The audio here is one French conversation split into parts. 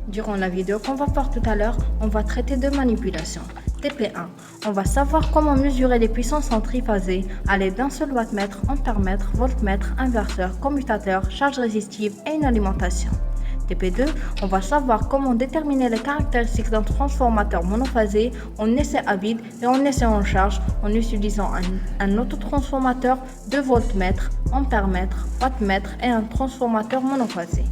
Durant la vidéo qu'on va voir tout à l'heure, on va traiter de manipulation. TP1, on va savoir comment mesurer les puissances en triphasé à l'aide d'un seul wattmètre, ampèremètre, voltmètre, inverseur, commutateur, charge résistive et une alimentation. TP2, on va savoir comment déterminer les caractéristiques d'un transformateur monophasé en essai à vide et en essai en charge en utilisant un autotransformateur, 2 voltmètres, ampèremètre, wattmètre et un transformateur monophasé.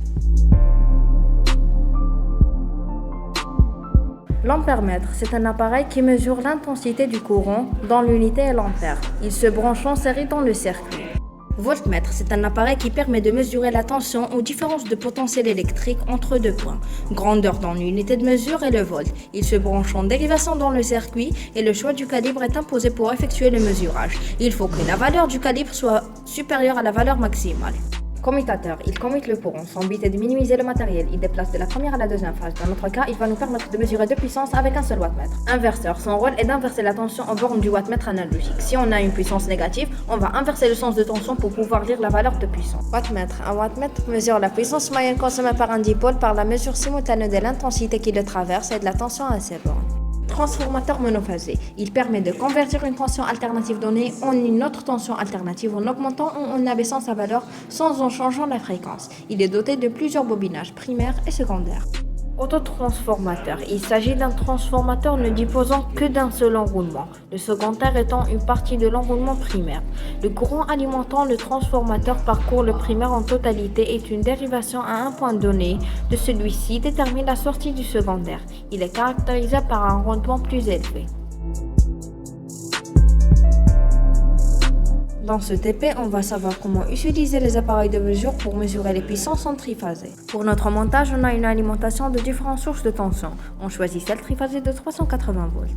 L'ampèremètre, c'est un appareil qui mesure l'intensité du courant dont l'unité est l'ampère. Il se branche en série dans le circuit. Voltmètre, c'est un appareil qui permet de mesurer la tension ou différence de potentiel électrique entre deux points. Grandeur dans l'unité de mesure est le volt. Il se branche en dérivation dans le circuit et le choix du calibre est imposé pour effectuer le mesurage. Il faut que la valeur du calibre soit supérieure à la valeur maximale. Commutateur, il commute le courant. Son but est de minimiser le matériel. Il déplace de la première à la deuxième phase. Dans notre cas, il va nous permettre de mesurer deux puissances avec un seul wattmètre. Inverseur, son rôle est d'inverser la tension en borne du wattmètre analogique. Si on a une puissance négative, on va inverser le sens de tension pour pouvoir lire la valeur de puissance. Wattmètre, un wattmètre mesure la puissance moyenne consommée par un dipôle par la mesure simultanée de l'intensité qui le traverse et de la tension à ses bornes. Transformateur monophasé. Il permet de convertir une tension alternative donnée en une autre tension alternative en augmentant ou en abaissant sa valeur sans en changeant la fréquence. Il est doté de plusieurs bobinages primaires et secondaires. Autotransformateur. Il s'agit d'un transformateur ne disposant que d'un seul enroulement, le secondaire étant une partie de l'enroulement primaire. Le courant alimentant le transformateur parcourt le primaire en totalité est une dérivation à un point donné de celui-ci détermine la sortie du secondaire. Il est caractérisé par un rendement plus élevé. Dans ce TP, on va savoir comment utiliser les appareils de mesure pour mesurer les puissances en triphasé. Pour notre montage, on a une alimentation de différentes sources de tension. On choisit celle triphasée de 380 volts.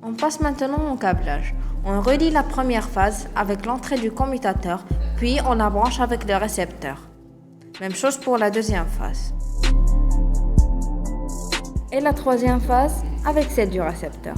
On passe maintenant au câblage. On relie la première phase avec l'entrée du commutateur, puis on la branche avec le récepteur. Même chose pour la deuxième phase. Et la troisième phase avec celle du récepteur.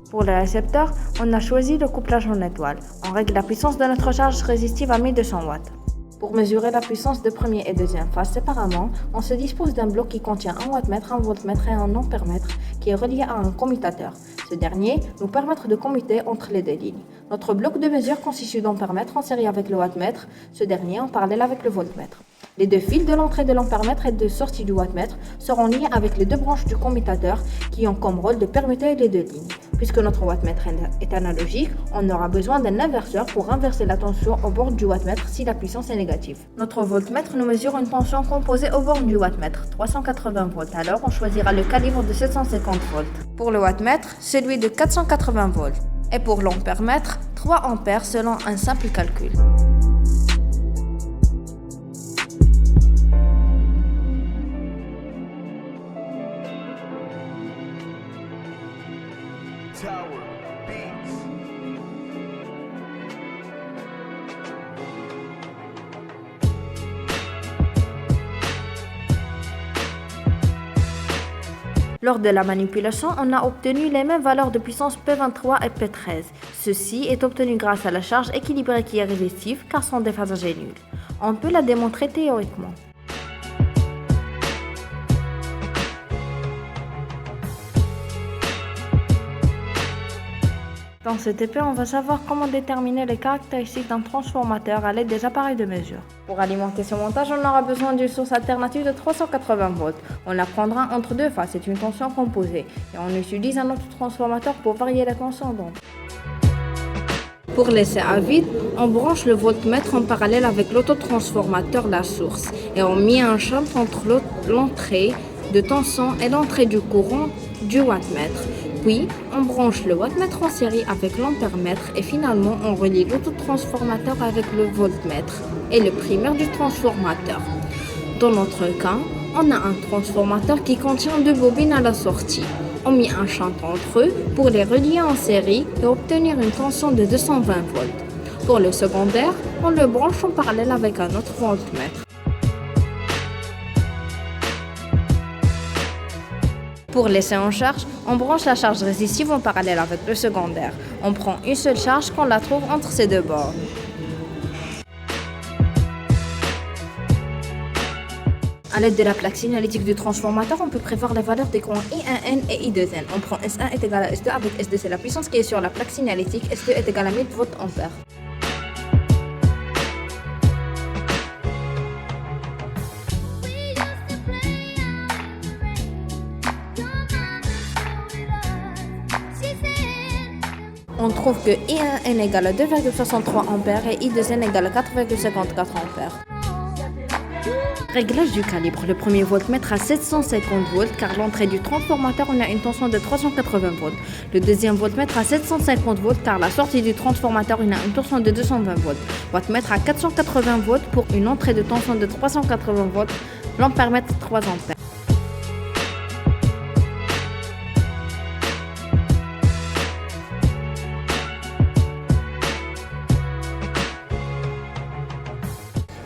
Pour le récepteur, on a choisi le couplage en étoile. On règle la puissance de notre charge résistive à 1200 watts. Pour mesurer la puissance de première et deuxième phase séparément, on se dispose d'un bloc qui contient un wattmètre, un voltmètre et un ampèremètre qui est relié à un commutateur. Ce dernier nous permettra de commuter entre les deux lignes. Notre bloc de mesure consiste d'ampèremètre en série avec le wattmètre, ce dernier en parallèle avec le voltmètre. Les deux fils de l'entrée de l'ampèremètre et de sortie du wattmètre seront liés avec les deux branches du commutateur qui ont comme rôle de permuter les deux lignes. Puisque notre wattmètre est analogique, on aura besoin d'un inverseur pour inverser la tension au bord du wattmètre si la puissance est négative. Notre voltmètre nous mesure une tension composée au bord du wattmètre, 380 volts. Alors on choisira le calibre de 750 volts. Pour le wattmètre, celui de 480 volts. Et pour l'ampèremètre, 3 ampères selon un simple calcul. Lors de la manipulation, on a obtenu les mêmes valeurs de puissance P23 et P13. Ceci est obtenu grâce à la charge équilibrée qui est résistive car son déphasage est nul. On peut la démontrer théoriquement. Dans ce TP, on va savoir comment déterminer les caractéristiques d'un transformateur à l'aide des appareils de mesure. Pour alimenter ce montage, on aura besoin d'une source alternative de 380 volts. On la prendra entre deux phases, c'est une tension composée. Et on utilise un autre transformateur pour varier la tension d'onde. Pour l'essai à vide, on branche le voltmètre en parallèle avec l'autotransformateur la source. Et on met un shunt entre l'entrée de tension et l'entrée du courant du wattmètre. Puis, on branche le wattmètre en série avec l'ampèremètre et finalement, on relie l'autotransformateur avec le voltmètre et le primaire du transformateur. Dans notre cas, on a un transformateur qui contient deux bobines à la sortie. On met un shunt entre eux pour les relier en série et obtenir une tension de 220 volts. Pour le secondaire, on le branche en parallèle avec un autre voltmètre. Pour l'essai en charge, on branche la charge résistive en parallèle avec le secondaire. On prend une seule charge qu'on la trouve entre ces deux bornes. À l'aide de la plaque signalétique du transformateur, on peut prévoir les valeurs des courants I1N et I2N. On prend S1 est égal à S2 avec S2, c'est la puissance qui est sur la plaque signalétique. S2 est égal à 1000 volts ampères. On trouve que I1N égale à 2,63 ampères et I2N égale à 4,54 ampères. Réglage du calibre. Le premier voltmètre à 750 volts car l'entrée du transformateur on a une tension de 380 volts. Le deuxième voltmètre à 750 volts car la sortie du transformateur on a une tension de 220 volts. Wattmètre à 480 volts pour une entrée de tension de 380 volts. L'ampèremètre 3 ampères.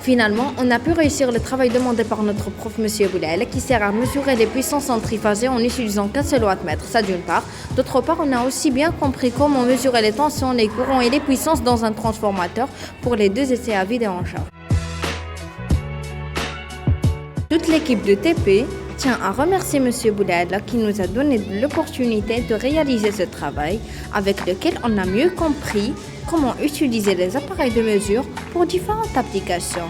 Finalement, on a pu réussir le travail demandé par notre prof Monsieur Boulel qui sert à mesurer les puissances centriphasées en n'utilisant qu'un seul wattmètre, ça d'une part. D'autre part, on a aussi bien compris comment mesurer les tensions, les courants et les puissances dans un transformateur pour les deux essais à vide et en charge. Toute l'équipe de TP tient à remercier Monsieur Boulel qui nous a donné l'opportunité de réaliser ce travail avec lequel on a mieux compris comment utiliser les appareils de mesure pour différentes applications.